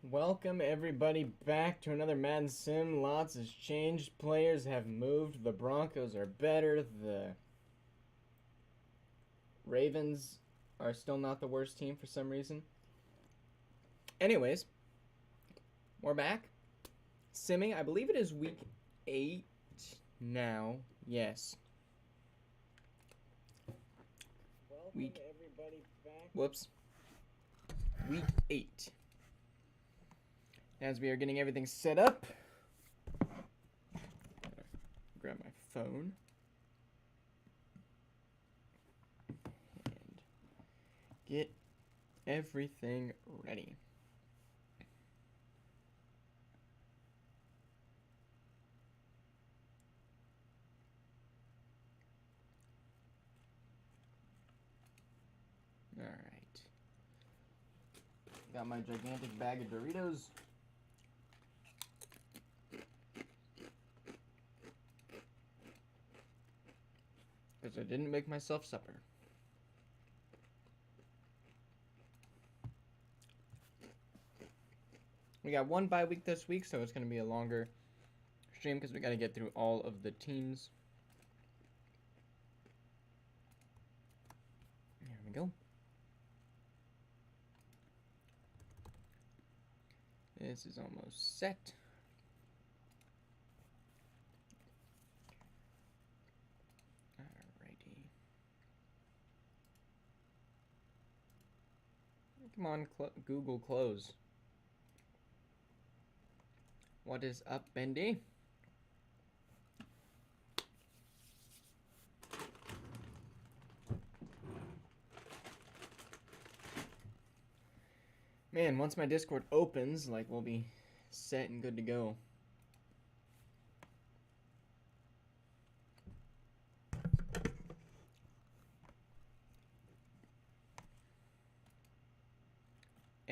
Welcome everybody back to another Madden Sim. Lots has changed. Players have moved. The Broncos are better. The Ravens are still not the worst team for some reason. Anyways, we're back. Simming, I believe it is week 8 now. Yes. Week. Everybody back. Whoops. Week 8. As we are getting everything set up, grab my phone and get everything ready. All right. Got my gigantic bag of Doritos. Because I didn't make myself supper. We got one bye week this week, so it's going to be a longer stream because we got to get through all of the teams. There we go. This is almost set. Come on, Google close. What is up, Bendy? Man, once my Discord opens, like, we'll be set and good to go.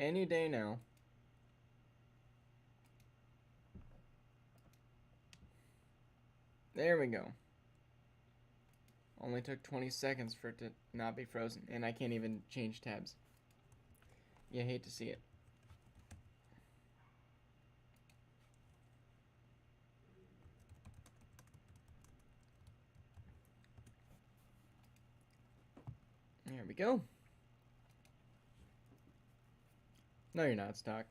Any day now. There we go. Only took 20 seconds for it to not be frozen, and I can't even change tabs. You hate to see it. There we go. No, you're not, Stock.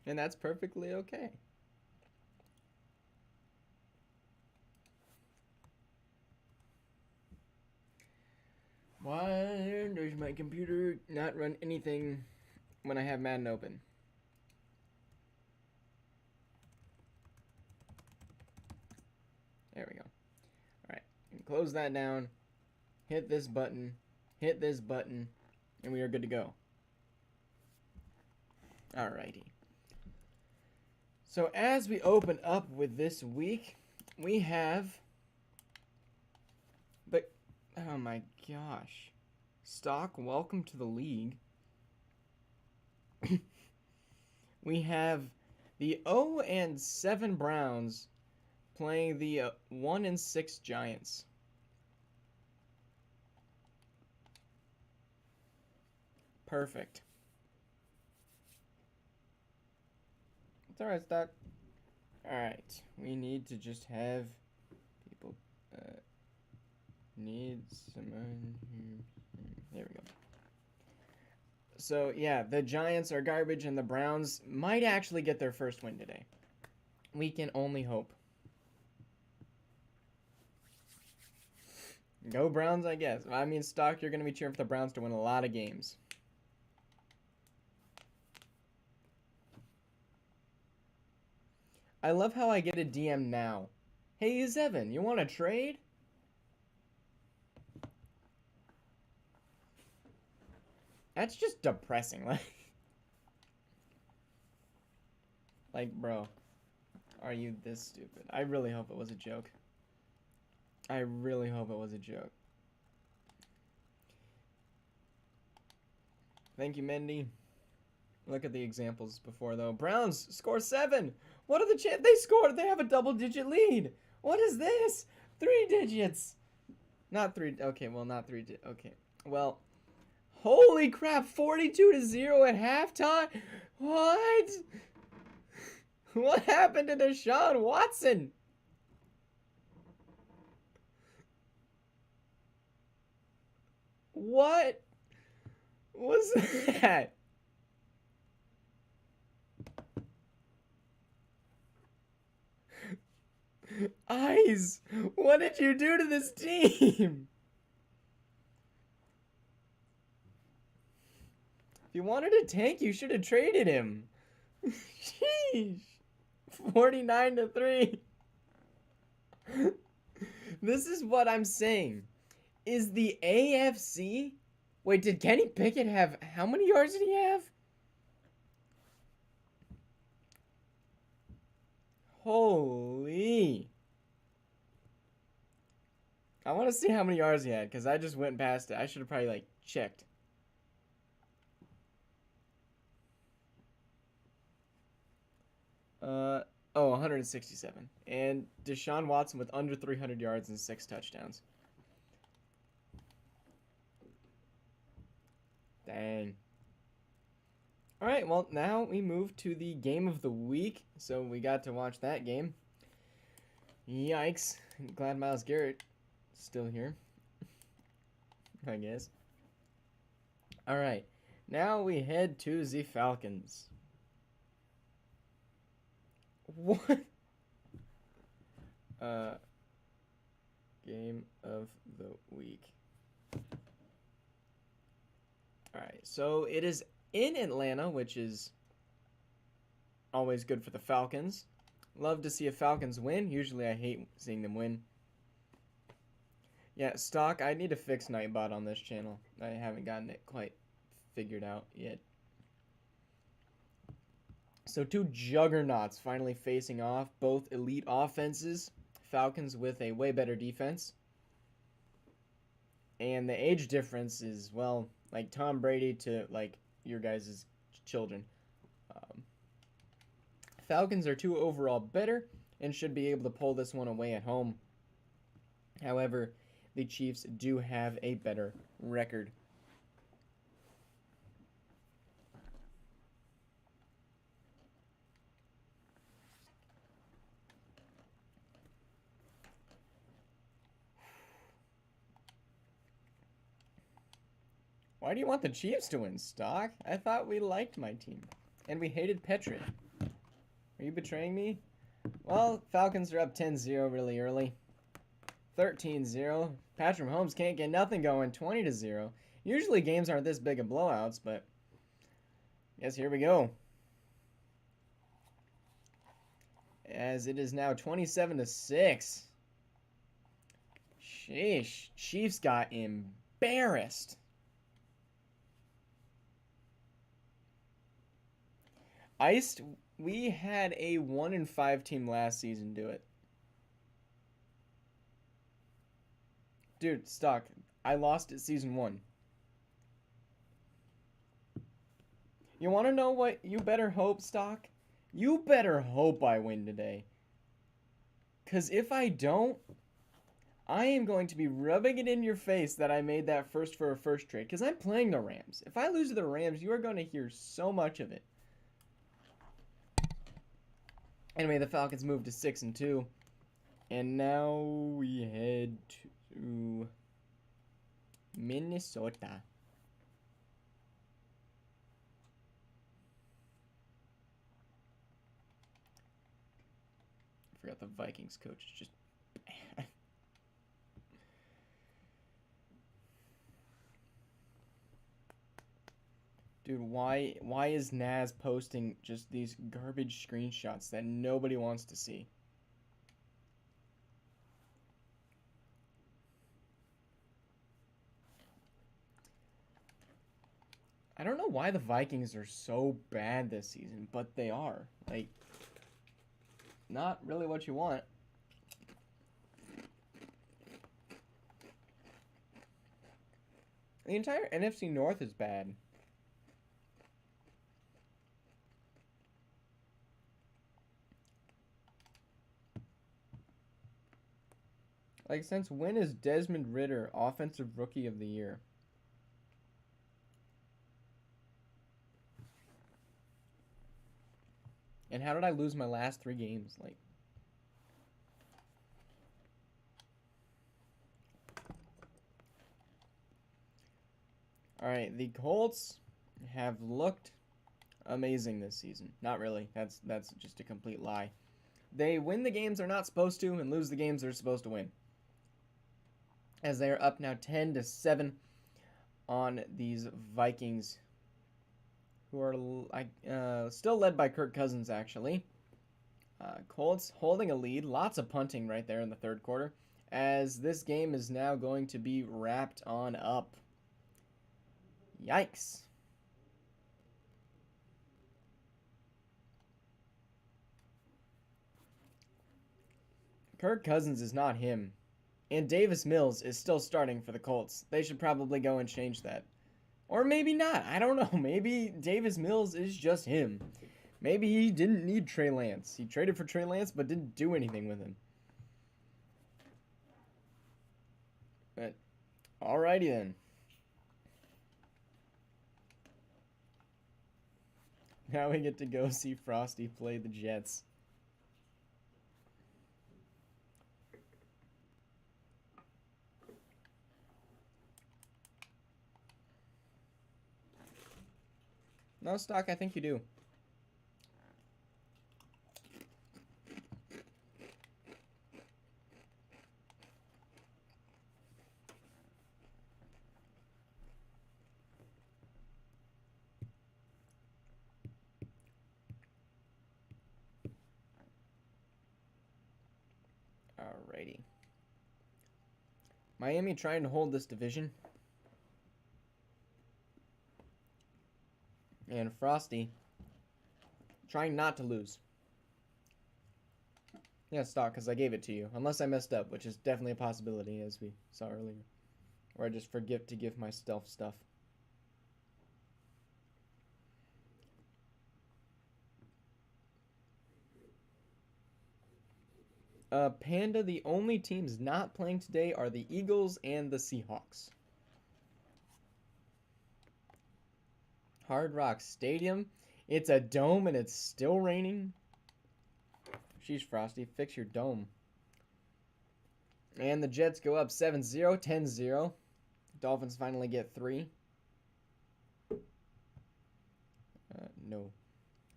And that's perfectly okay. Why does my computer not run anything when I have Madden open? There we go. Alright, close that down. Hit this button. Hit this button. And we are good to go. Alrighty. So as we open up with this week, we have... But, oh my gosh. Stock, welcome to the league. We have the 0-7 Browns playing the 1-6 Giants. Perfect. It's alright, Stock. Alright. We need to just have people need someone here. There we go. So, yeah, the Giants are garbage and the Browns might actually get their first win today. We can only hope. Go Browns, I guess. I mean, Stock, you're going to be cheering for the Browns to win a lot of games. I love how I get a DM now. Hey, Evan, you want to trade? That's just depressing. Like, bro, are you this stupid? I really hope it was a joke. I really hope it was a joke. Thank you, Mendy. Look at the examples before, though. Browns score 7. What are the chances? They scored. They have a double-digit lead. What is this? 3 digits. Not 3. Okay, well, not 3. Okay. Well, Holy crap, 42-0 at halftime? What? What happened to Deshaun Watson? What was that? Eyes, what did you do to this team? If you wanted to tank, you should have traded him. Sheesh. 49-3. This is what I'm saying. Is the AFC... Wait, did Kenny Pickett have... How many yards did he have? Holy... I want to see how many yards he had, because I just went past it. I should have probably, like, checked. Oh, 167. And Deshaun Watson with under 300 yards and 6 touchdowns. Dang. Alright, well, now we move to the game of the week. So we got to watch that game. Yikes. Glad Myles Garrett still here. I guess. Alright. Now we head to the Falcons. What? Game of the week. Alright, so it is in Atlanta, which is always good for the Falcons. Love to see a Falcons win. Usually I hate seeing them win. Yeah, stock, I need to fix Nightbot on this channel. I haven't gotten it quite figured out yet. So two juggernauts finally facing off. Both elite offenses. Falcons with a way better defense. And the age difference is, well, like Tom Brady to, like, your guys' children. Falcons are 2 overall better and should be able to pull this one away at home. However, the Chiefs do have a better record. Why do you want the Chiefs to win, Stock? I thought we liked my team. And we hated Petrit. Are you betraying me? Well, Falcons are up 10-0 really early. 13-0. Patrick Mahomes can't get nothing going. 20-0. Usually games aren't this big of blowouts, but I guess here we go. As it is now 27-6. Sheesh. Chiefs got embarrassed. Iced, we had a 1-5 team last season do it. Dude, Stock, I lost it season 1. You want to know what you better hope, Stock? You better hope I win today. Because if I don't, I am going to be rubbing it in your face that I made that first for a first trade. Because I'm playing the Rams. If I lose to the Rams, you are going to hear so much of it. Anyway, the Falcons moved to 6-2. And now we head to Minnesota. I forgot the Vikings coach is just bad. Dude, why is Naz posting just these garbage screenshots that nobody wants to see? I don't know why the Vikings are so bad this season, but they are. Like, not really what you want. The entire NFC North is bad. Like, since when is Desmond Ridder Offensive Rookie of the Year? And how did I lose my last 3 games? Like, all right, the Colts have looked amazing this season. Not really. That's just a complete lie. They win the games they're not supposed to and lose the games they're supposed to win. As they are up now 10-7 on these Vikings, who are still led by Kirk Cousins, actually. Colts holding a lead. Lots of punting right there in the third quarter, as this game is now going to be wrapped on up. Yikes. Kirk Cousins is not him. And Davis Mills is still starting for the Colts. They should probably go and change that. Or maybe not. I don't know. Maybe Davis Mills is just him. Maybe he didn't need Trey Lance. He traded for Trey Lance but didn't do anything with him. But, alrighty then. Now we get to go see Frosty play the Jets. No, Stock, I think you do. Alrighty. Miami trying to hold this division. And Frosty trying not to lose. Yeah, Stock, because I gave it to you. Unless I messed up, which is definitely a possibility, as we saw earlier. Or I just forget to give myself stuff. Panda, the only teams not playing today are the Eagles and the Seahawks. Hard Rock Stadium. It's a dome and it's still raining. Sheesh, Frosty, fix your dome. And the Jets go up 7-0, 10-0. Dolphins finally get 3. No.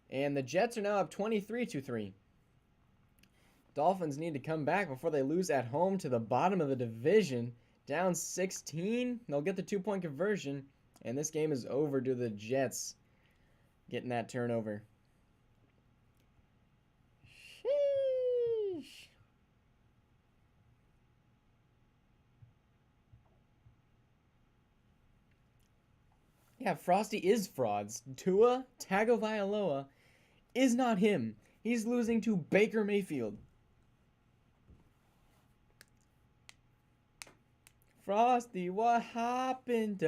And the Jets are now up 23-3. Dolphins need to come back before they lose at home to the bottom of the division. Down 16. They'll get the 2-point conversion. And this game is over to the Jets getting that turnover. Sheesh. Yeah, Frosty is frauds. Tua Tagovailoa is not him. He's losing to Baker Mayfield. Frosty, what happened?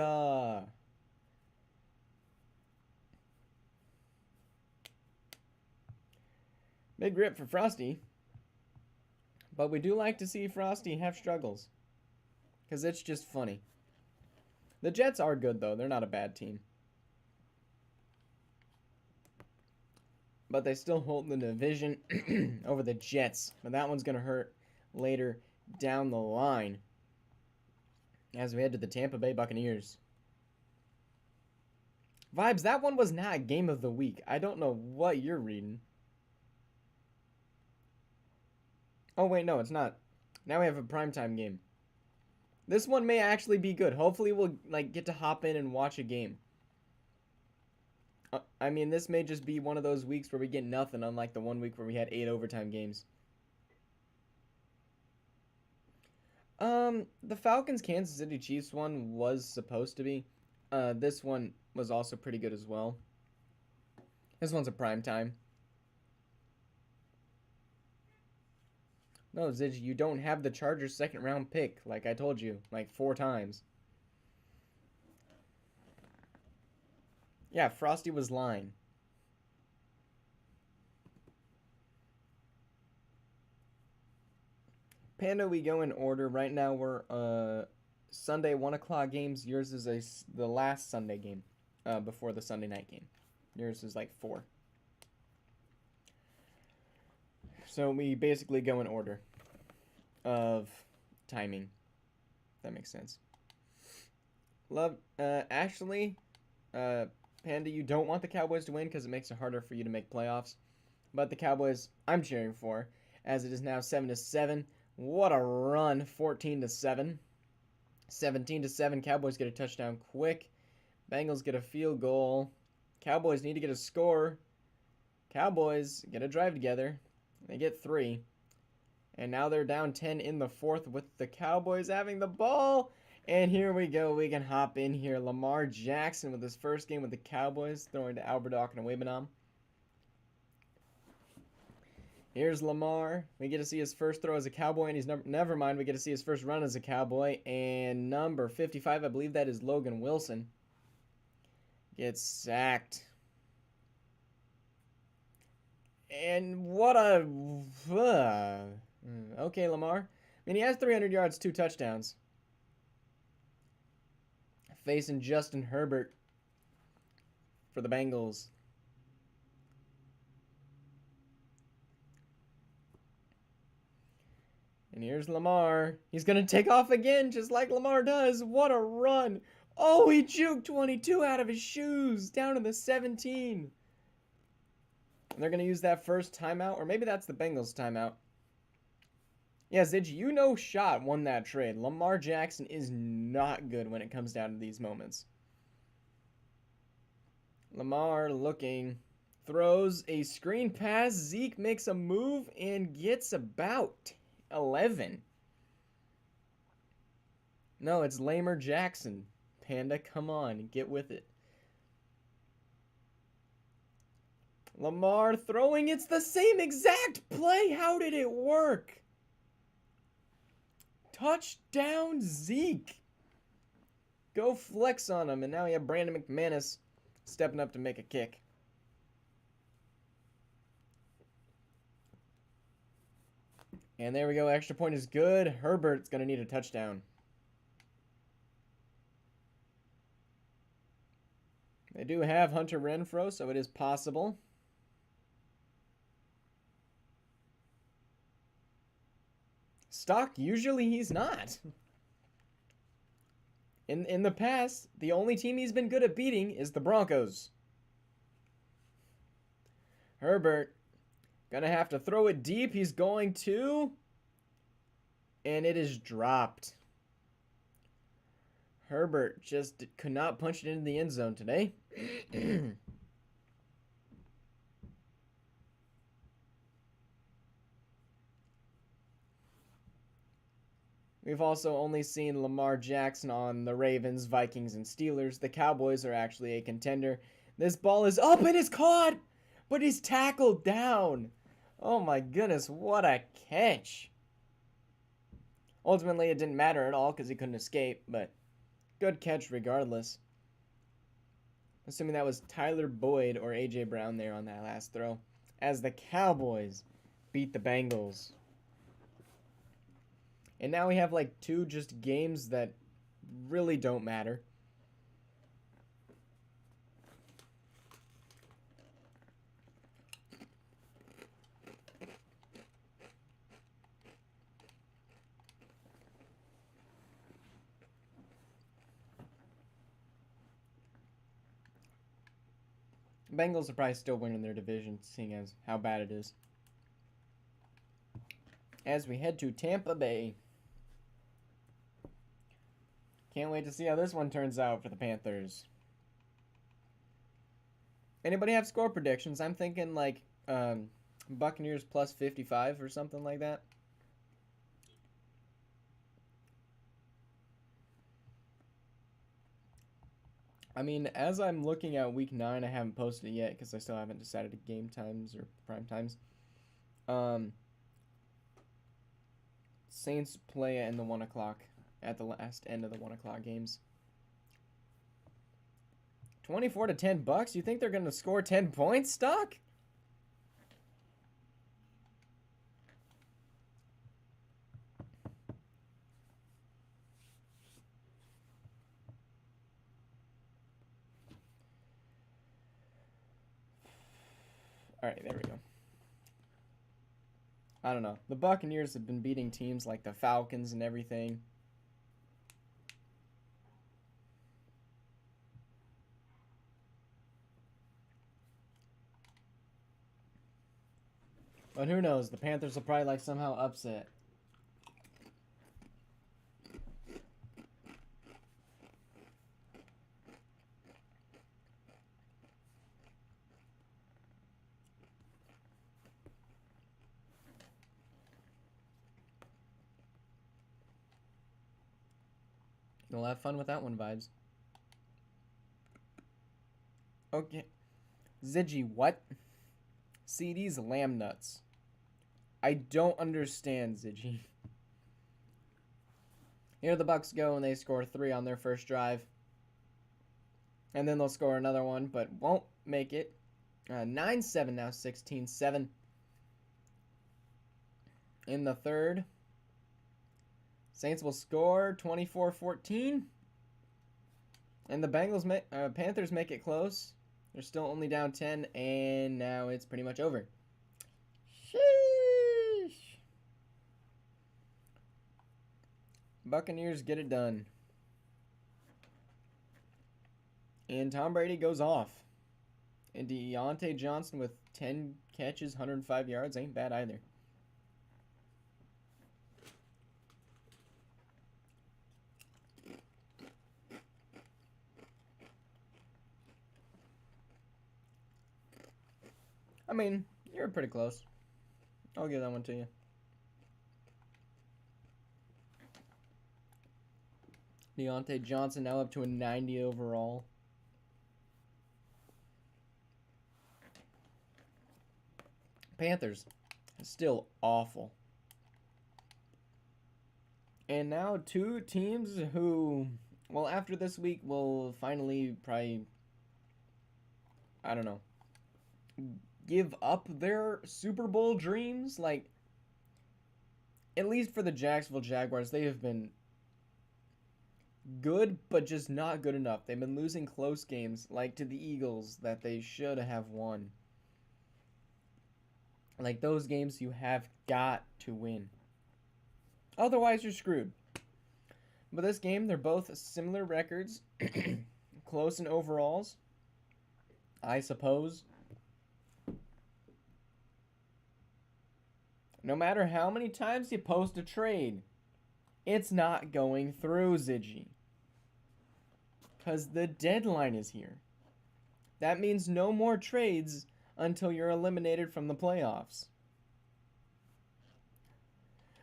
Big rip for Frosty. But we do like to see Frosty have struggles. Because it's just funny. The Jets are good, though. They're not a bad team. But they still hold the division over the Jets. But that one's going to hurt later down the line. As we head to the Tampa Bay Buccaneers. Vibes, that one was not game of the week. I don't know what you're reading. Oh, wait, no, it's not. Now we have a primetime game. This one may actually be good. Hopefully we'll get to hop in and watch a game. I mean, this may just be one of those weeks where we get nothing, unlike the one week where we had 8 overtime games. The Falcons Kansas City Chiefs one was supposed to be. This one was also pretty good as well. This one's a prime time. No, Zidge, you don't have the Chargers second round pick, like I told you, like 4 times. Yeah, Frosty was lying. Panda, we go in order. Right now we're Sunday 1 o'clock games. Yours is the last Sunday game before the Sunday night game. Yours is like 4. So we basically go in order of timing. That makes sense. Actually, Panda, you don't want the Cowboys to win because it makes it harder for you to make playoffs. But the Cowboys, I'm cheering for, as it is now 7-7. What a run! 14-7, 17-7. Cowboys get a touchdown quick. Bengals get a field goal. Cowboys need to get a score. Cowboys get a drive together. They get 3. And now they're down 10 in the 4th with the Cowboys having the ball. And here we go. We can hop in here. Lamar Jackson with his first game with the Cowboys, throwing to Alberdock and Webenam. Here's Lamar. We get to see his first throw as a Cowboy, and he's never mind. We get to see his first run as a Cowboy. And number 55, I believe that is Logan Wilson, gets sacked. And what a... okay, Lamar. I mean, he has 300 yards, 2 touchdowns. Facing Justin Herbert for the Bengals. And here's Lamar. He's going to take off again, just like Lamar does. What a run. Oh, he juked 22 out of his shoes, down to the 17. And they're going to use that first timeout, or maybe that's the Bengals timeout. Yeah, Zidge, you know Shot won that trade. Lamar Jackson is not good when it comes down to these moments. Lamar looking. Throws a screen pass. Zeke makes a move and gets about 11. No, it's Lamer Jackson. Panda, come on, get with it. Lamar throwing. It's the same exact play. How did it work? Touchdown, Zeke. Go flex on him. And now you have Brandon McManus stepping up to make a kick. And there we go. Extra point is good. Herbert's going to need a touchdown. They do have Hunter Renfrow, so it is possible. Stock, usually he's not. In the past, the only team he's been good at beating is the Broncos. Herbert gonna have to throw it deep. He's going to. And it is dropped. Herbert just could not punch it into the end zone today. We've also only seen Lamar Jackson on the Ravens, Vikings, and Steelers. The Cowboys are actually a contender. This ball is up and it's caught, but he's tackled down. Oh my goodness, what a catch. Ultimately, it didn't matter at all because he couldn't escape, but good catch regardless. Assuming that was Tyler Boyd or A.J. Brown there on that last throw, as the Cowboys beat the Bengals. And now we have like 2 just games that really don't matter. Bengals are probably still winning their division, seeing as how bad it is. As we head to Tampa Bay. Can't wait to see how this one turns out for the Panthers. Anybody have score predictions? I'm thinking like Buccaneers plus 55 or something like that. I mean, as I'm looking at week 9, I haven't posted it yet because I still haven't decided game times or prime times. Saints play in the 1 o'clock. At the last end of the 1 o'clock games. 24 to 10 bucks? You think they're going to score 10 points, Stock? All right, there we go. I don't know. The Buccaneers have been beating teams like the Falcons and everything. But who knows? The Panthers will probably like somehow upset. You'll have fun with that one, Vibes. Okay. Ziggy, what? CD's lamb nuts. I don't understand, Ziggy. Here the Bucks go and they score 3 on their first drive. And then they'll score another one, but won't make it. 9-7 now, 16-7. In the third, Saints will score 24-14. And the Panthers make it close. They're still only down 10, and now it's pretty much over. Sheesh. Buccaneers get it done. And Tom Brady goes off. And Deontay Johnson with 10 catches, 105 yards. Ain't bad either. I mean, you're pretty close. I'll give that one to you. Deontay Johnson now up to a 90 overall. Panthers, still awful. And now 2 teams who, well, after this week will finally probably, I don't know, give up their Super Bowl dreams. Like, at least for the Jacksonville Jaguars, they have been good, but just not good enough. They've been losing close games, like to the Eagles, that they should have won. Like, those games you have got to win. Otherwise, you're screwed. But this game, they're both similar records. Close in overalls, I suppose. No matter how many times you post a trade, it's not going through, Ziggy. Because the deadline is here. That means no more trades until you're eliminated from the playoffs.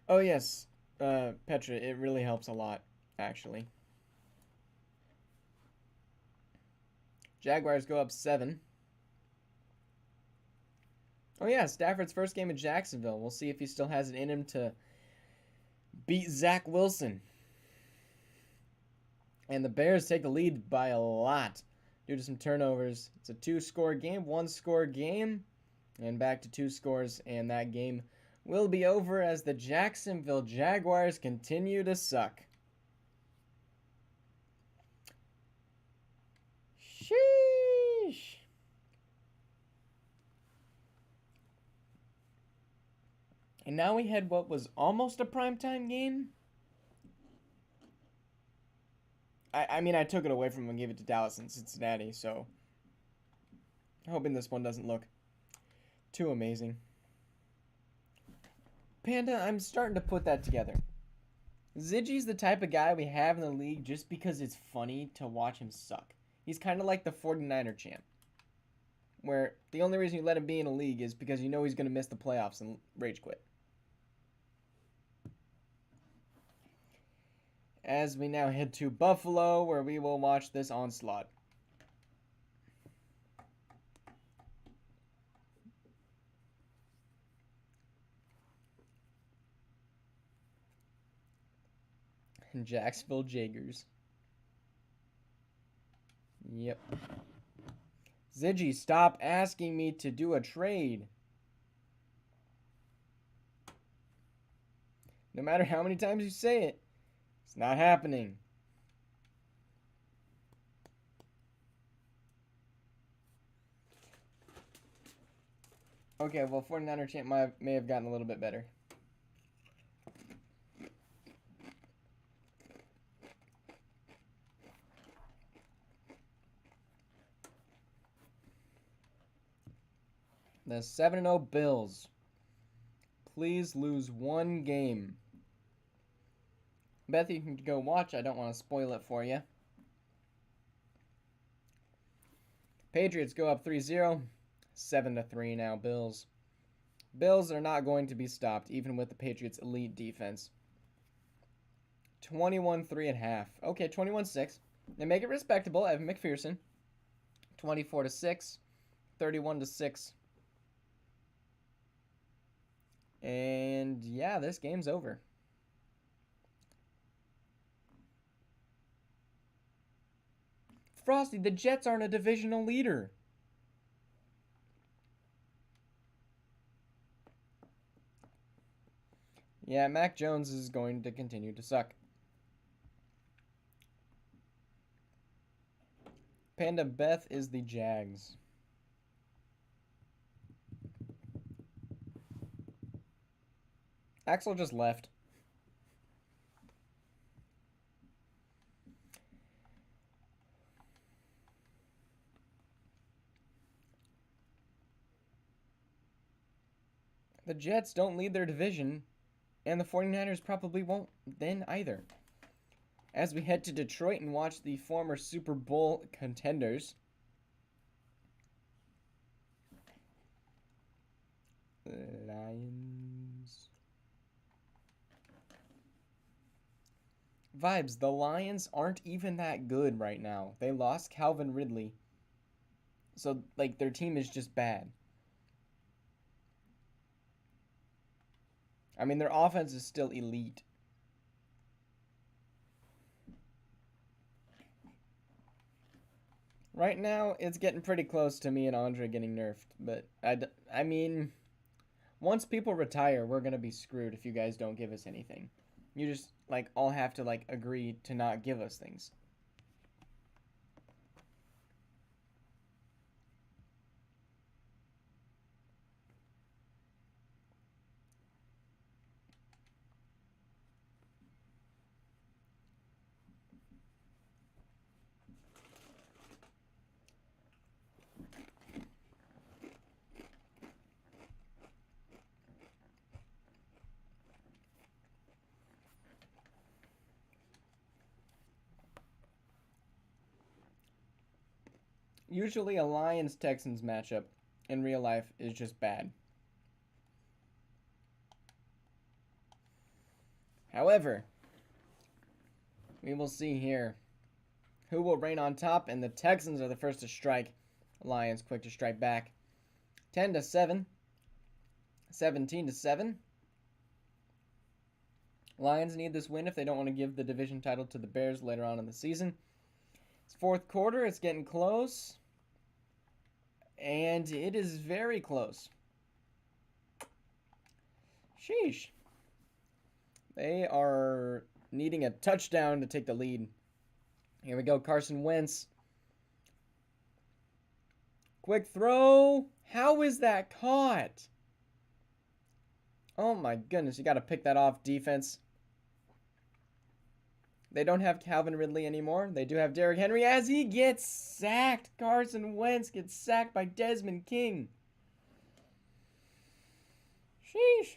Oh, yes. Petra, it really helps a lot, actually. Jaguars go up 7. Oh, yeah, Stafford's first game in Jacksonville. We'll see if he still has it in him to beat Zach Wilson. And the Bears take the lead by a lot due to some turnovers. It's a 2-score game, 1-score game, and back to 2 scores, and that game will be over as the Jacksonville Jaguars continue to suck. Sheesh. And now we had what was almost a primetime game. I mean, I took it away from him and gave it to Dallas and Cincinnati, so hoping this one doesn't look too amazing. Panda, I'm starting to put that together. Ziggy's the type of guy we have in the league just because it's funny to watch him suck. He's kind of like the 49er champ, where the only reason you let him be in a league is because you know he's going to miss the playoffs and rage quit. As we now head to Buffalo, where we will watch this onslaught. And Jacksonville Jaguars. Yep. Ziggy, stop asking me to do a trade. No matter how many times you say it, it's not happening. Okay, well, 49er champ may have gotten a little bit better. The 7-0 Bills. Please lose one game. Beth, you can go watch. I don't want to spoil it for you. Patriots go up 3-0. 7-3 now, Bills. Bills are not going to be stopped, even with the Patriots' elite defense. 21-3 at half. Okay, 21-6. They make it respectable. Evan McPherson. 24-6. 31-6. And yeah, this game's over. Frosty, the Jets aren't a divisional leader. Yeah, Mac Jones is going to continue to suck. Panda Beth is the Jags. Axel just left. The Jets don't lead their division, and the 49ers probably won't then either. As we head to Detroit and watch the former Super Bowl contenders. Lions. Vibes, the Lions aren't even that good right now. They lost Calvin Ridley. So, like, their team is just bad. I mean, their offense is still elite. Right now, it's getting pretty close to me and Andre getting nerfed. But, I mean, once people retire, we're going to be screwed if you guys don't give us anything. You just, like, all have to, like, agree to not give us things. Usually a Lions-Texans matchup in real life is just bad. However, we will see here who will reign on top, and the Texans are the first to strike. Lions quick to strike back. 10-7. 17-7. Lions need this win if they don't want to give the division title to the Bears later on in the season. It's fourth quarter. It's getting close. And it is very close. Sheesh. They are needing a touchdown to take the lead. Here we go. Carson Wentz. Quick throw. How is that caught? Oh my goodness. You got to pick that off, defense. They don't have Calvin Ridley anymore. They do have Derrick Henry as he gets sacked. Carson Wentz gets sacked by Desmond King. Sheesh.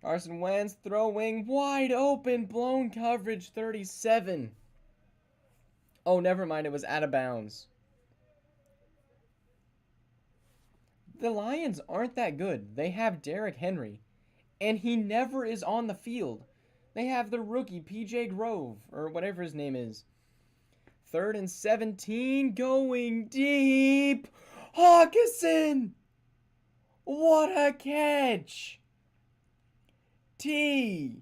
Carson Wentz throwing wide open, blown coverage, 37. Oh, never mind. It was out of bounds. The Lions aren't that good. They have Derrick Henry, and he never is on the field. They have the rookie, PJ Grove, or whatever his name is. 3rd and 17, going deep. Hawkinson! What a catch! TJ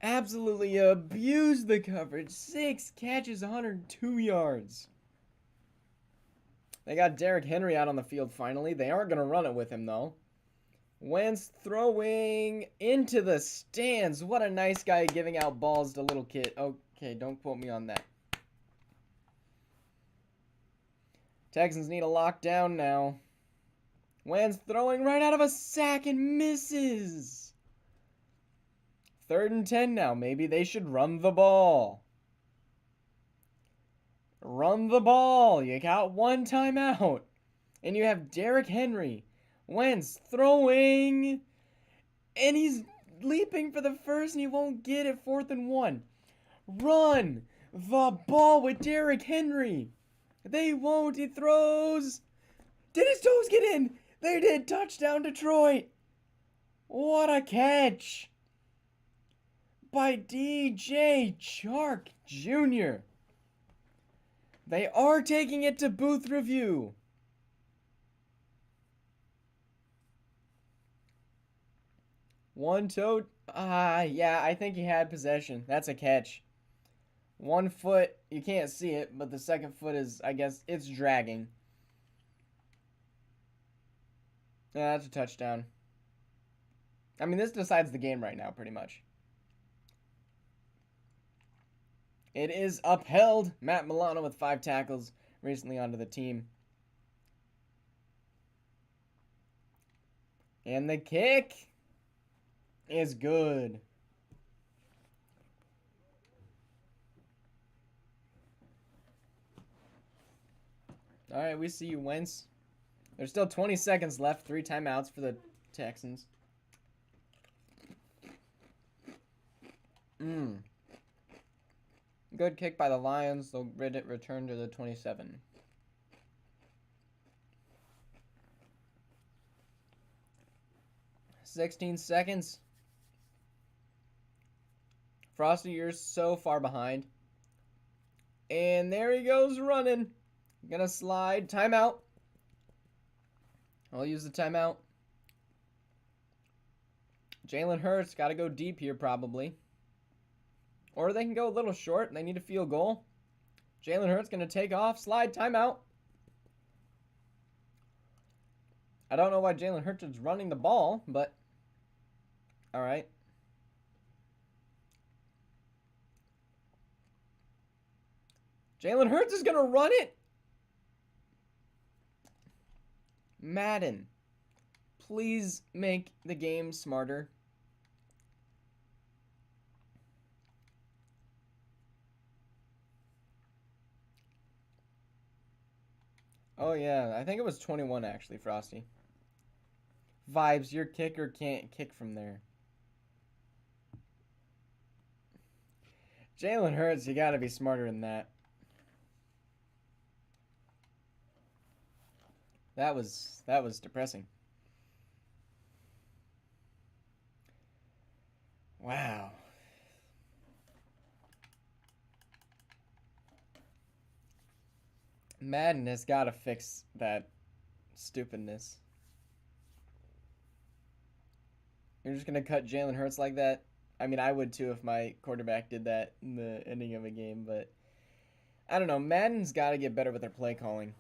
absolutely abused the coverage. 6 catches, 102 yards. They got Derrick Henry out on the field finally. They aren't going to run it with him, though. Wentz throwing into the stands. What a nice guy giving out balls to little kid. Okay, don't quote me on that. Texans need a lockdown now. Wentz throwing right out of a sack and misses. 3rd and 10 now. Maybe they should run the ball. Run the ball. You got one timeout. And you have Derrick Henry. Wentz throwing. And he's leaping for the first and he won't get it. 4th and 1. Run the ball with Derrick Henry. They won't. He throws. Did his toes get in? They did. Touchdown Detroit. What a catch by DJ Chark Jr. They are taking it to booth review. One toe. Yeah, I think he had possession. That's a catch. 1 foot, you can't see it, but the second foot is, I guess, it's dragging. Yeah, that's a touchdown. I mean, this decides the game right now, pretty much. It is upheld. Matt Milano with 5 tackles recently onto the team. And the kick is good. All right, we see you, Wentz. There's still 20 seconds left. 3 timeouts for the Texans. Good kick by the Lions. They'll return to the 27. $16 seconds. Frosty, you're so far behind. And there he goes running. Gonna slide. Timeout. I'll use the timeout. Jalen Hurts got to go deep here probably. Or they can go a little short and they need a field goal. Jalen Hurts going to take off. Slide. Timeout. I don't know why Jalen Hurts is running the ball, but all right. Jalen Hurts is going to run it. Madden, please make the game smarter. Oh yeah, I think it was 21 actually, Frosty. Vibes, your kicker can't kick from there. Jalen Hurts, you gotta be smarter than that. That was depressing. Wow. Madden has got to fix that stupidness. You're just going to cut Jalen Hurts like that? I mean, I would too if my quarterback did that in the ending of a game, but I don't know. Madden's got to get better with their play calling.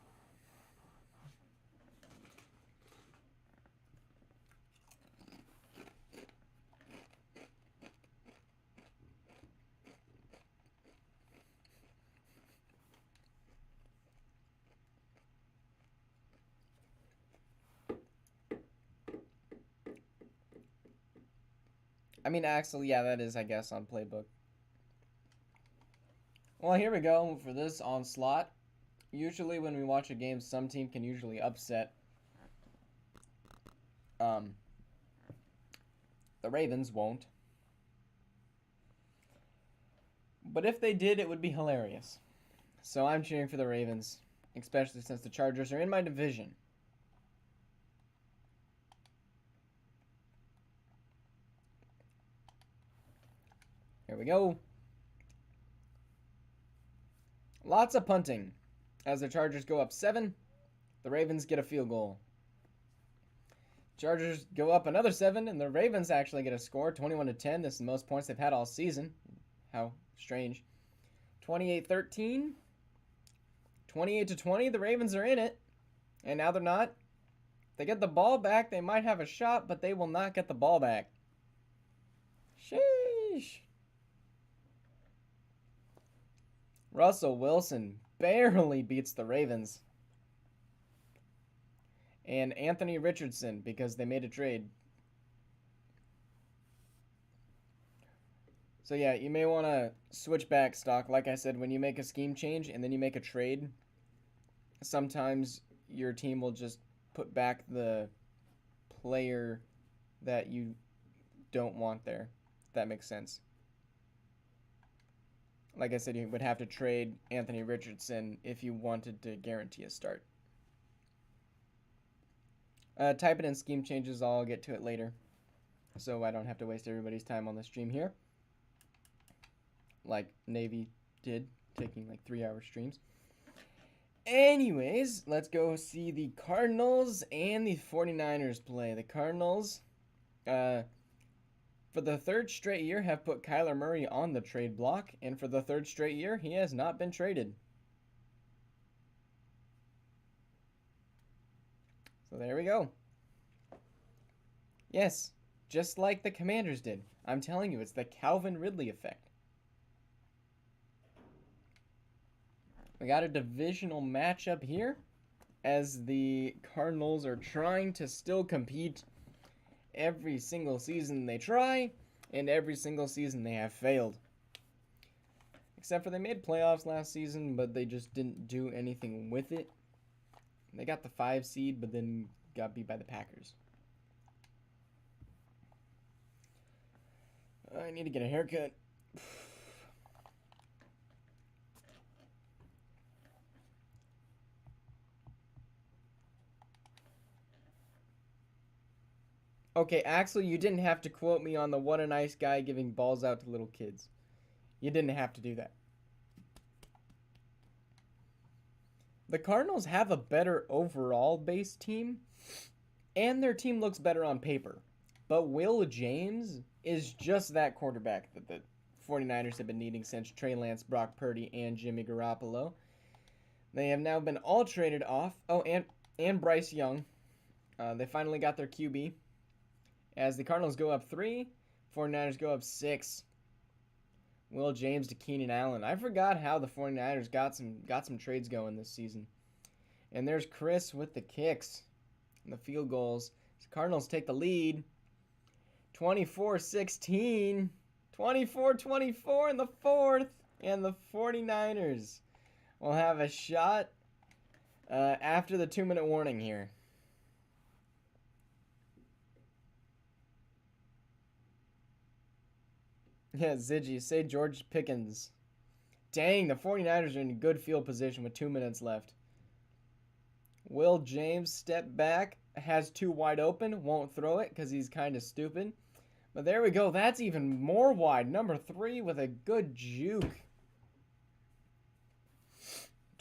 I mean, Axel, yeah, that is, I guess, on Playbook. Well, here we go for this onslaught. Usually when we watch a game, some team can usually upset the Ravens won't. But if they did, it would be hilarious. So I'm cheering for the Ravens, especially since the Chargers are in my division. Here we go. Lots of punting. As the Chargers go up 7, the Ravens get a field goal. Chargers go up another 7, and the Ravens actually get a score, 21-10. This is the most points they've had all season. How strange. 28-13. 28-20. The Ravens are in it. And now they're not. If they get the ball back, they might have a shot, but they will not get the ball back. Sheesh. Russell Wilson barely beats the Ravens. and Anthony Richardson because they made a trade. So yeah, you may want to switch back stock. Like I said, when you make a scheme change and then you make a trade, sometimes your team will just put back the player that you don't want there. If that makes sense. Like I said, you would have to trade Anthony Richardson if you wanted to guarantee a start. Type it in scheme changes. I'll get to it later, so I don't have to waste everybody's time on the stream here. Like Navy did, taking like 3-hour streams. Anyways, let's go see the Cardinals and the 49ers play. The Cardinals, for the third straight year, have put Kyler Murray on the trade block, and for the third straight year, he has not been traded. So there we go. Yes, just like the Commanders did. I'm telling you, it's the Calvin Ridley effect. We got a divisional matchup here as the Cardinals are trying to still compete every single season they try, and every single season they have failed. Except for they made playoffs last season, but they just didn't do anything with it. They got the 5 seed, but then got beat by the Packers. I need to get a haircut. Okay, Axel, you didn't have to quote me on the what a nice guy giving balls out to little kids. You didn't have to do that. The Cardinals have a better overall base team, and their team looks better on paper. But Will James is just that quarterback that the 49ers have been needing since Trey Lance, Brock Purdy, and Jimmy Garoppolo. They have now been all traded off. Oh, and Bryce Young. They finally got their QB. As the Cardinals go up 3, 49ers go up 6. Will James to Keenan Allen. I forgot how the 49ers got some trades going this season. And there's Chris with the kicks and the field goals. The Cardinals take the lead. 24-16. 24-24 in the fourth. And the 49ers will have a shot after the 2-minute warning here. Yeah, Ziggy, say George Pickens. Dang, the 49ers are in good field position with 2 minutes left. Will James step back, has 2 wide open, won't throw it because he's kind of stupid. But there we go, that's even more wide. Number 3 with a good juke.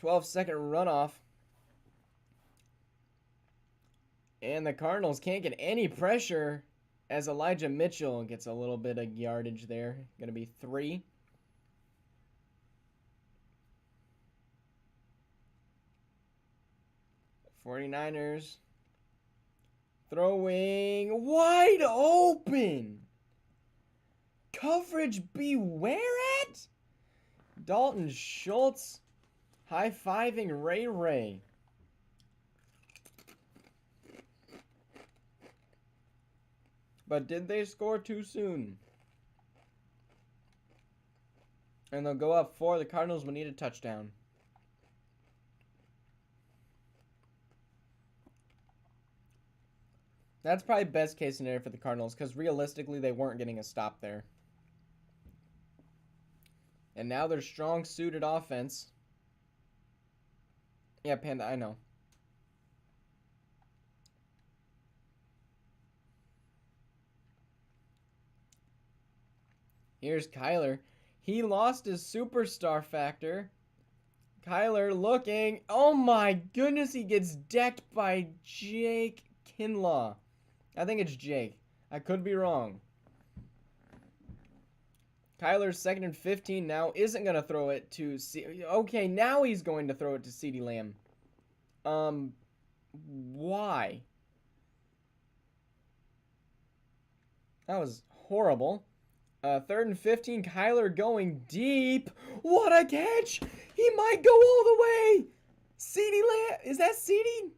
12-second runoff. And the Cardinals can't get any pressure as Elijah Mitchell gets a little bit of yardage there. Going to be 3. The 49ers throwing wide open. Coverage beware it. Dalton Schultz high-fiving Ray Ray. But did they score too soon? And they'll go up 4. The Cardinals will need a touchdown. That's probably best case scenario for the Cardinals because realistically they weren't getting a stop there. And now their strong suited offense. Yeah, Panda, I know. Here's Kyler. He lost his superstar factor. Kyler looking. Oh my goodness, he gets decked by Jake Kinlaw. I think it's Jake. I could be wrong. Kyler's 2nd and 15 now isn't going to throw it to okay, now he's going to throw it to CeeDee Lamb. Why? That was horrible. 3rd and 15, Kyler going deep. What a catch! He might go all the way. CeeDee Lamb, is that CeeDee?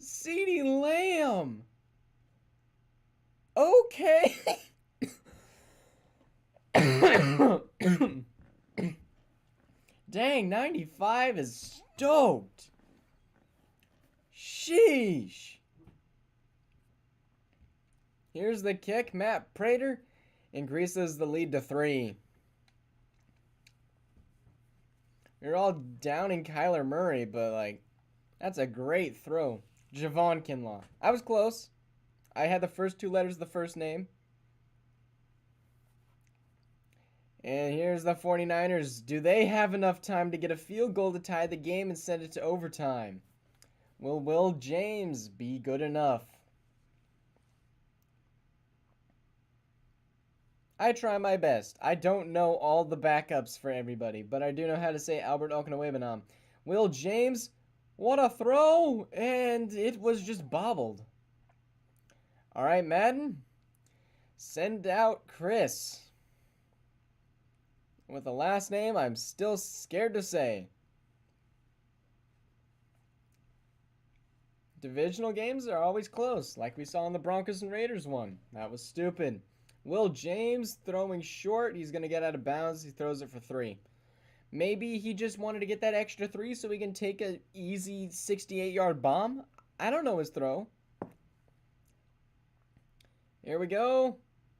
CeeDee Lamb. Okay. Dang, 95 is stoked. Sheesh. Here's the kick. Matt Prater increases the lead to 3. You're all downing Kyler Murray, but, like, that's a great throw. Javon Kinlaw. I was close. I had the first 2 letters of the first name. And here's the 49ers. Do they have enough time to get a field goal to tie the game and send it to overtime? Will James be good enough? I try my best. I don't know all the backups for everybody, but I do know how to say Albert Okwuegbunam. Will James, what a throw! And it was just bobbled. All right, Madden, send out Chris. With the last name I'm still scared to say. Divisional games are always close, like we saw in the Broncos and Raiders one. That was stupid. Will James throwing short. He's going to get out of bounds. He throws it for 3. Maybe he just wanted to get that extra 3 so he can take an easy 68-yard bomb. I don't know his throw. Here we go.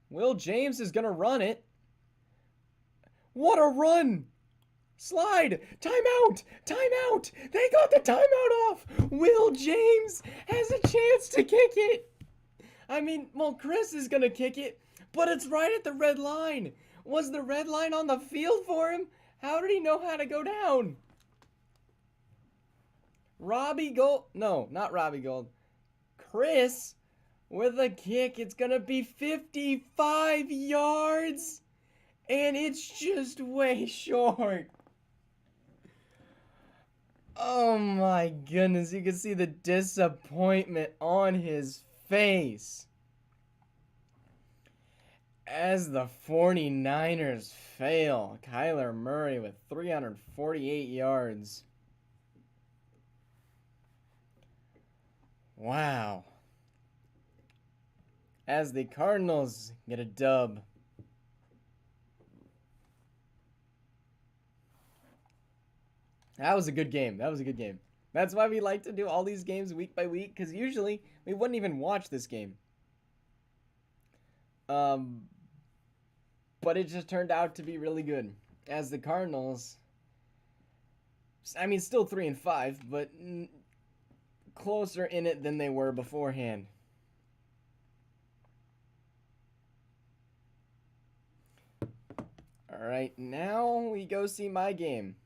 Will James is going to run it. What a run! Slide! Timeout! Timeout! They got the timeout off! Will James has a chance to kick it! I mean, well, Chris is going to kick it, but it's right at the red line. Was the red line on the field for him? How did he know how to go down? Robbie Gold. No, not Robbie Gold. Chris with a kick. It's going to be 55 yards. And it's just way short. Oh my goodness. You can see the disappointment on his face as the 49ers fail. Kyler Murray with 348 yards. Wow. As the Cardinals get a dub. That was a good game. That was a good game. That's why we like to do all these games week by week, because usually we wouldn't even watch this game. But it just turned out to be really good. As the Cardinals, I mean, still 3-5, but closer in it than they were beforehand. All right, now we go see my game.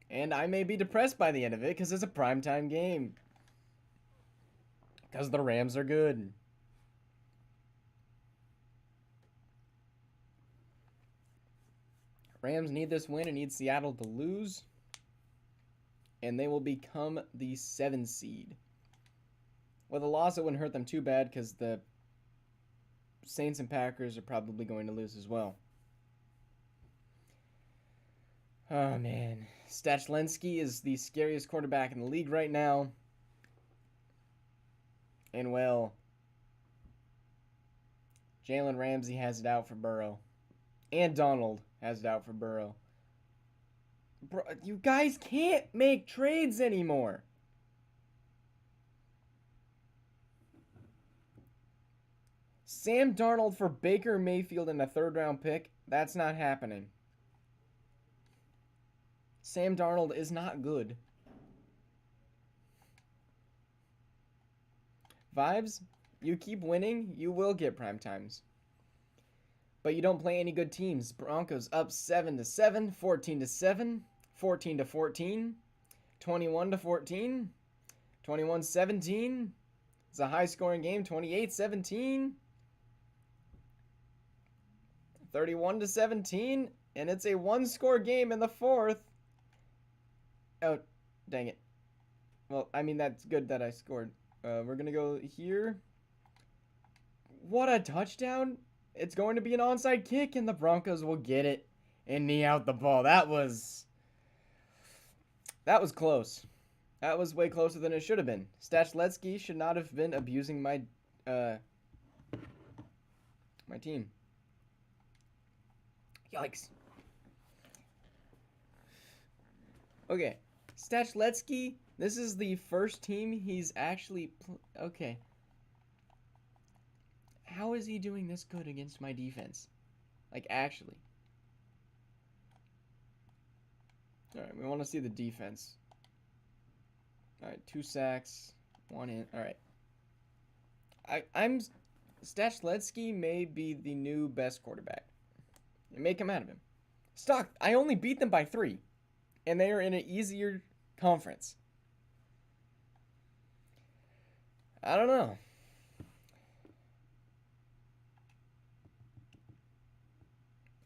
And I may be depressed by the end of it because it's a primetime game. Because the Rams are good. Rams need this win and need Seattle to lose. And they will become the 7 seed. With a loss, it wouldn't hurt them too bad because the Saints and Packers are probably going to lose as well. Oh, man. Stachlinski is the scariest quarterback in the league right now. And, well, Jalen Ramsey has it out for Burrow. And Donald has it out for Burrow. Bro, you guys can't make trades anymore. Sam Darnold for Baker Mayfield in a 3rd-round pick. That's not happening. Sam Darnold is not good. Vibes, you keep winning, you will get prime times. But you don't play any good teams. Broncos up 7-7, 14-7, 14-14, 21-14, 21-17. It's a high-scoring game, 28-17, 31-17, and it's a 1-score game in the 4th. Oh, dang it. Well, I mean, that's good that I scored. We're going to go here. What a touchdown. It's going to be an onside kick, and the Broncos will get it and knee out the ball. That was close. That was way closer than it should have been. Stachletsky should not have been abusing my my team. Yikes. Okay. Stachletsky, this is the first team he's actually... Okay. How is he doing this good against my defense? Like, actually. Alright, we want to see the defense. Alright, 2 sacks, 1 in. Alright. I'm... Stachletsky may be the new best quarterback. It may come out of him. Stock, I only beat them by 3. And they are in an easier conference. I don't know.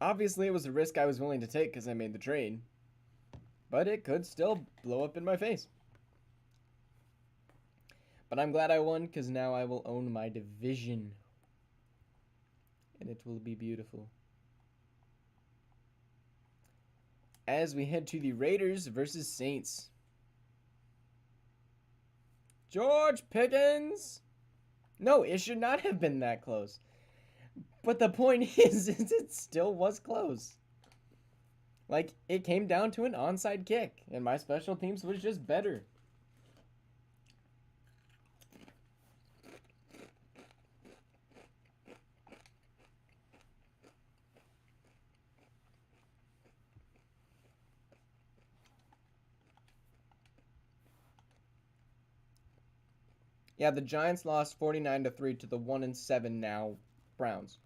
Obviously, it was a risk I was willing to take because I made the trade. But it could still blow up in my face. But I'm glad I won because now I will own my division. And it will be beautiful. As we head to the Raiders versus Saints. George Pickens! No, it should not have been that close. But the point is it still was close. Like, it came down to an onside kick, and my special teams was just better. Yeah, the Giants lost 49-3 to the 1-7 now Browns.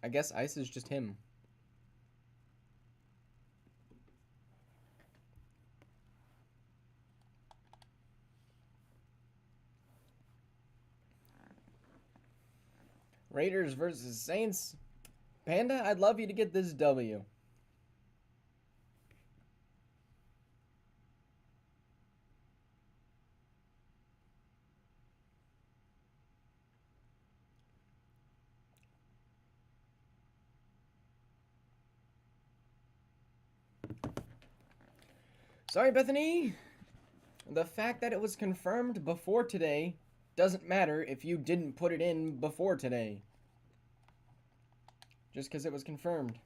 I guess Ice is just him. Raiders versus Saints. Panda, I'd love you to get this W. Sorry, Bethany. The fact that it was confirmed before today doesn't matter if you didn't put it in before today. Just because it was confirmed.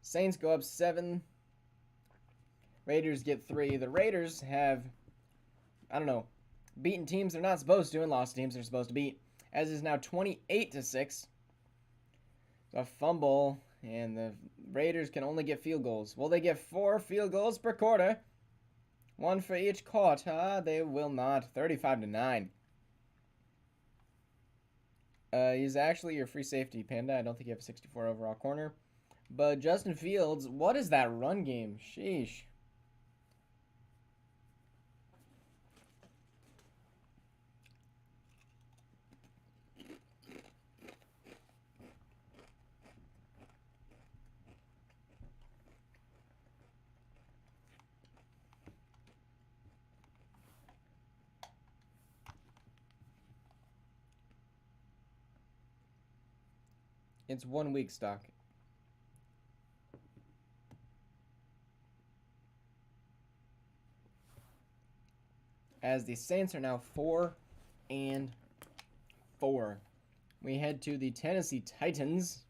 Saints go up 7. Raiders get 3. The Raiders have, I don't know, beaten teams they're not supposed to and lost teams they're supposed to beat. As is now 28-6. A fumble, and the Raiders can only get field goals. Will they get 4 field goals per quarter? 1 for each quarter. They will not. 35-9. He's actually your free safety, Panda. I don't think you have a 64 overall corner. But Justin Fields, what is that run game? Sheesh. It's 1 week stock. As the Saints are now 4-4. We head to the Tennessee Titans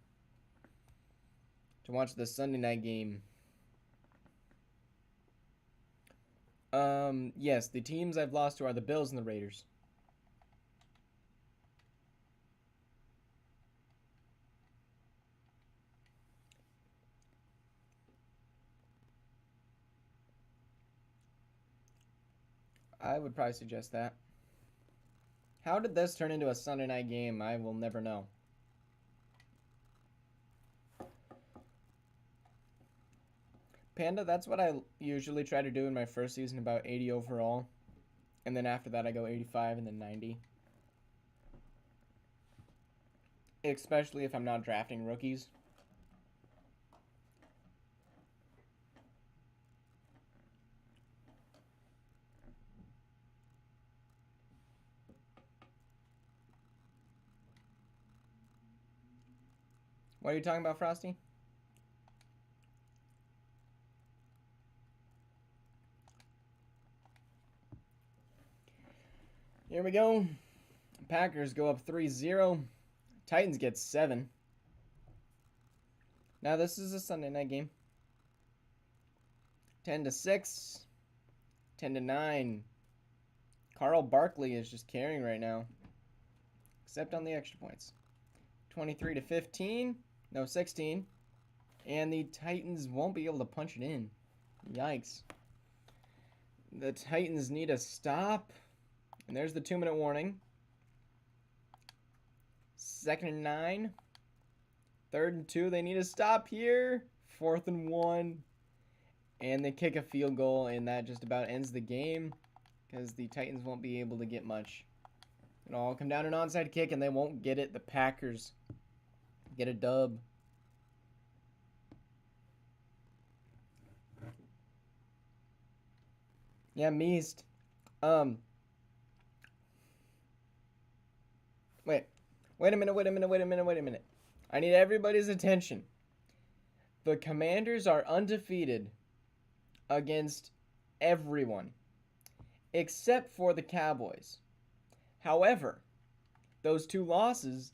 to watch the Sunday night game. Yes, the teams I've lost to are the Bills and the Raiders. I would probably suggest that. How did this turn into a Sunday night game? I will never know. Panda, that's what I usually try to do in my first season, about 80 overall. And then after that I go 85 and then 90. Especially if I'm not drafting rookies. What are you talking about, Frosty? Here we go. Packers go up 3-0. Titans get 7. Now this is a Sunday night game. 10-6. 10-9. Carl Barkley is just carrying right now. Except on the extra points. 23-15. No, 16. And the Titans won't be able to punch it in. Yikes. The Titans need a stop. And there's the 2-minute warning. 2nd and 9. 3rd and 2. They need a stop here. 4th and 1. And they kick a field goal, and that just about ends the game because the Titans won't be able to get much. It'll all come down to an onside kick, and they won't get it. The Packers get a dub. Yeah, Meast. Wait a minute. I need everybody's attention. The Commanders are undefeated against everyone except for the Cowboys. However, those 2 losses,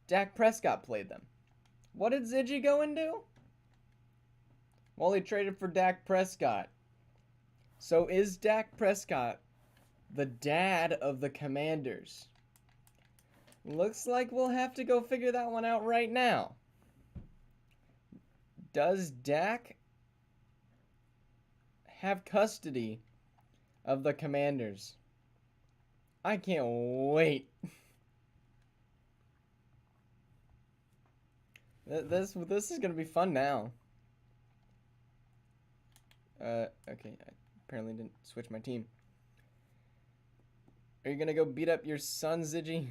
Dak Prescott played them. What did Ziggy go and do? Well, he traded for Dak Prescott. So is Dak Prescott the dad of the Commanders? Looks like we'll have to go figure that one out right now. Does Dak have custody of the Commanders? I can't wait. This is gonna be fun now. Okay, I apparently didn't switch my team. Are you gonna go beat up your son, Ziggy?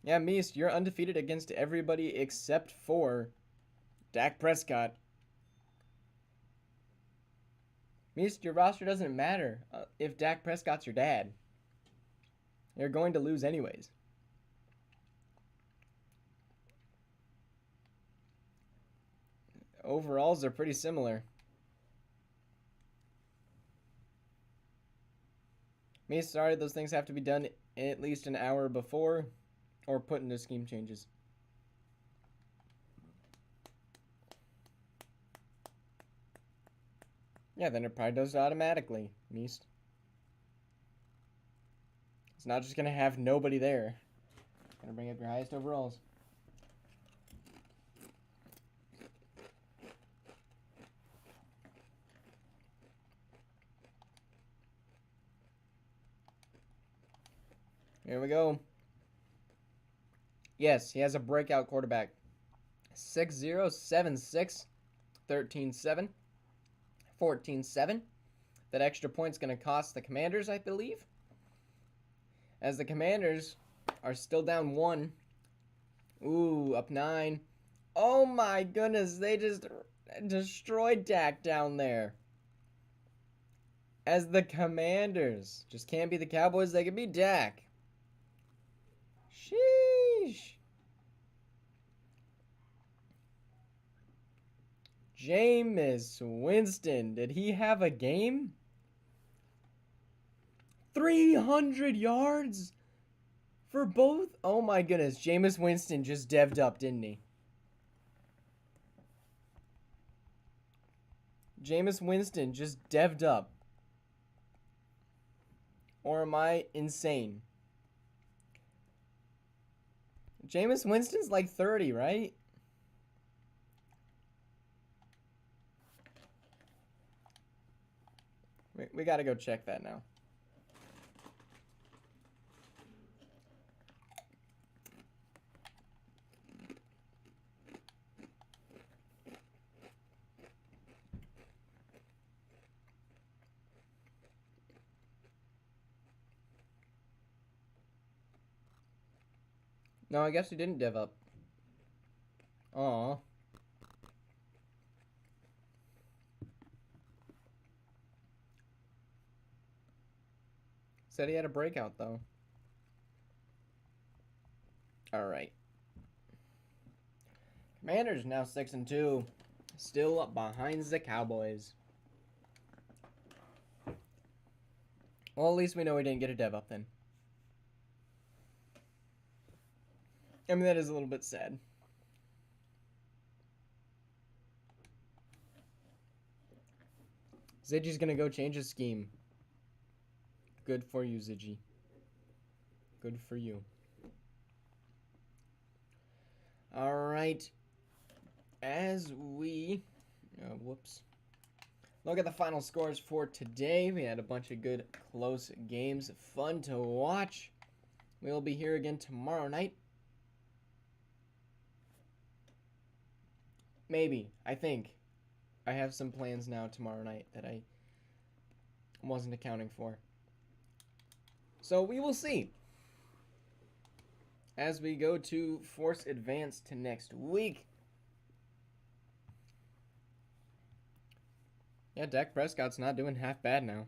Yeah, Meast, you're undefeated against everybody except for Dak Prescott. Meast, your roster doesn't matter if Dak Prescott's your dad. You're going to lose anyways. Overalls are pretty similar. Meast, sorry, those things have to be done at least an hour before or put into scheme changes. Yeah, then it probably does it automatically, Meast. It's not just going to have nobody there. It's going to bring up your highest overalls. Here we go. Yes, he has a breakout quarterback. 6-0, 7-6, 13-7, 14-7. That extra point's going to cost the Commanders, I believe. As the Commanders are still down 1. Ooh, up 9. Oh my goodness, they just destroyed Dak down there. As the Commanders just can't beat the Cowboys, they can beat Dak. Sheesh. Jameis Winston, did he have a game? 300 yards for both? Oh my goodness, Jameis Winston just devved up, didn't he? Jameis Winston just devved up. Or am I insane? Jameis Winston's like 30, right? We gotta go check that now. No, I guess he didn't dev up. Aw. Said he had a breakout, though. Alright. Commanders now 6-2, still behind the Cowboys. Well, at least we know we didn't get a dev up then. I mean, that is a little bit sad. Ziggy's gonna go change his scheme. Good for you, Ziggy. Good for you. Alright. As we... whoops. Look at the final scores for today. We had a bunch of good, close games. Fun to watch. We'll be here again tomorrow night. Maybe. I think. I have some plans now tomorrow night that I wasn't accounting for. So we will see. As we go to Force Advance to next week. Yeah, Dak Prescott's not doing half bad now.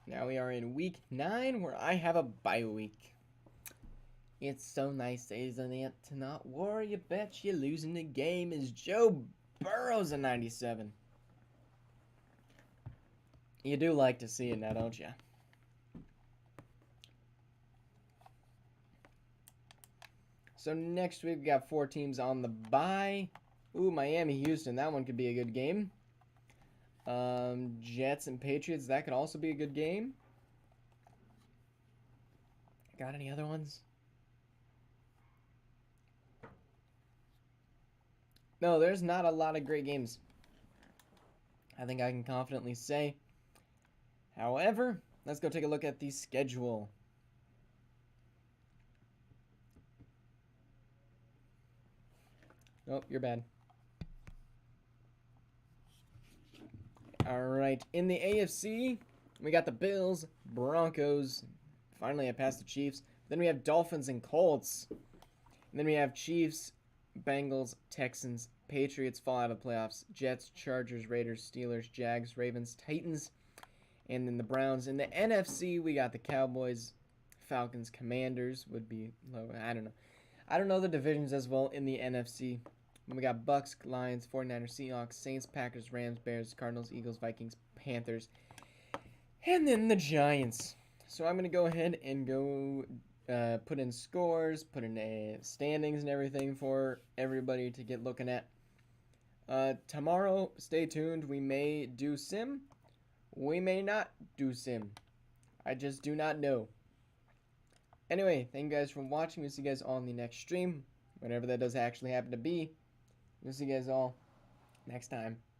Now we are in week 9 where I have a bye week. It's so nice, isn't it, to not worry about you losing the game as Joe Burrow's a 97. You do like to see it now, don't you? So next week we got 4 teams on the bye. Ooh, Miami, Houston, that one could be a good game. Jets and Patriots, that could also be a good game. Got any other ones? No, there's not a lot of great games. I think I can confidently say. However, let's go take a look at the schedule. Oh, you're bad. Alright, in the AFC, we got the Bills, Broncos. Finally, I passed the Chiefs. Then we have Dolphins and Colts. And then we have Chiefs, Bengals, Texans, Patriots fall out of the playoffs, Jets, Chargers, Raiders, Steelers, Jags, Ravens, Titans, and then the Browns. In the NFC, we got the Cowboys, Falcons, Commanders would be low. I don't know. I don't know the divisions as well in the NFC. We got Bucks, Lions, 49ers, Seahawks, Saints, Packers, Rams, Bears, Cardinals, Eagles, Vikings, Panthers, and then the Giants. So I'm going to go ahead and go put in scores, put in standings and everything for everybody to get looking at. Tomorrow, stay tuned. We may do sim. We may not do sim. I just do not know. Anyway, thank you guys for watching. We'll see you guys all in the next stream. Whenever that does actually happen to be. We'll see you guys all next time.